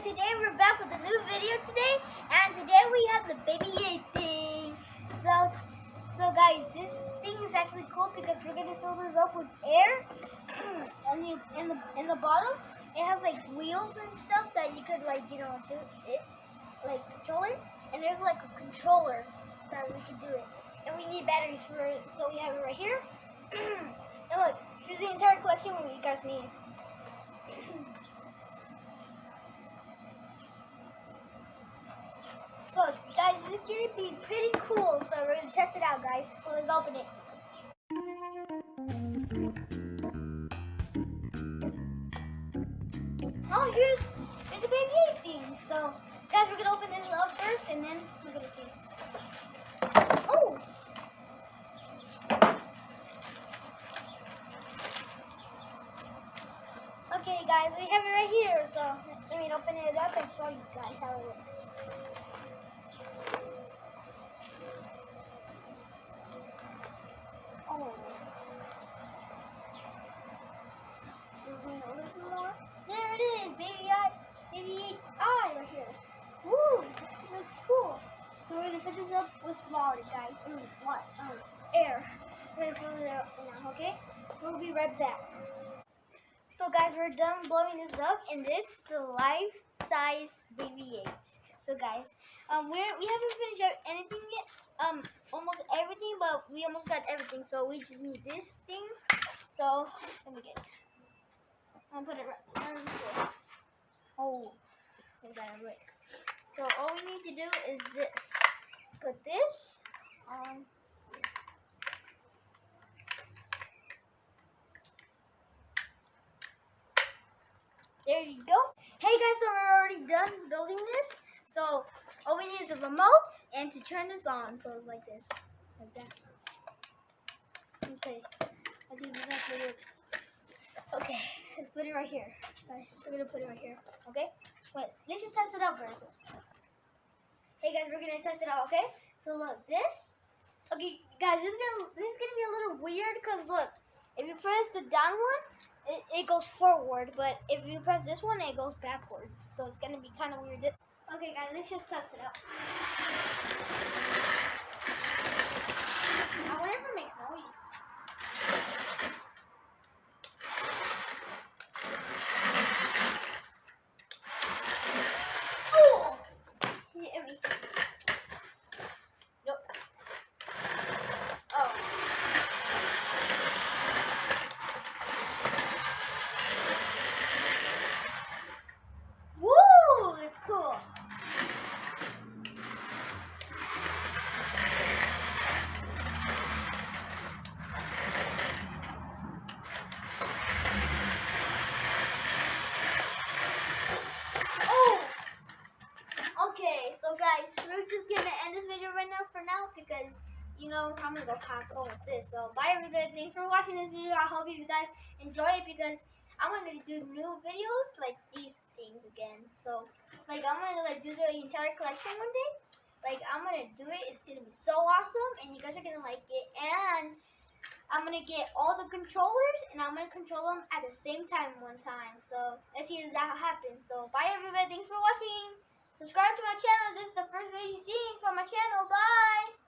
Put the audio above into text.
and today we're back with a new video today, and today we have the BB-8 thing. So guys, this thing is actually cool because we're gonna fill this up with air, and in the bottom it has like wheels and stuff that you could do it, like control it, and there's like a controller that we can do it, and we need batteries for it, so we have it right here. And look, here's the entire collection what you guys need. So guys, this is gonna be pretty cool, so we're gonna test it out, guys. So let's open it. Oh, here's the BB-8 thing. So guys, we're gonna open this up first, and then we're gonna see. Oh! Okay guys, we have it right here, so let me open it up and show you guys how it looks. Oh. There it is, BB-8's eye right here. Woo, looks cool. So we're gonna put this up with water, guys. Air. We're gonna fill it up now, okay? We'll be right back. So guys, we're done blowing this up, and this is a life-size BB-8. So guys, we haven't finished anything yet. Almost everything, but we almost got everything. So we just need these things. So let me get it. I'm gonna put it right on the floor. Oh, we got it right. So all we need to do is this. Put this on. There you go. Hey guys, so we're already done building this. So all we need is a remote and to turn this on. So it's like this, like that. Okay, I think this actually works. Okay, let's put it right here. Guys, we're gonna put it right here. Okay. Wait, let's just test it out very quick. Hey guys, we're gonna test it out. Okay. So look, this. Okay, guys, this is gonna be a little weird because look, if you press the down one, it goes forward, but if you press this one, it goes backwards. So it's gonna be kind of weird. Okay, guys, let's just test it out. I wonder if it makes noise. Oh! Can you hear me? Nope. Oh. Woo! It's cool. Okay, so guys, we're just gonna end this video right now for now because I'm gonna go pack with this. So bye everybody, thanks for watching this video. I hope you guys enjoy it because I'm gonna do new videos like these things again. So I'm gonna do the entire collection one day. I'm gonna do it. It's gonna be so awesome, and you guys are gonna like it. And I'm gonna get all the controllers, and I'm gonna control them at the same time one time. So let's see if that happens. So bye everybody, thanks for watching. Subscribe to my channel. This is the first video you're seeing from my channel. Bye!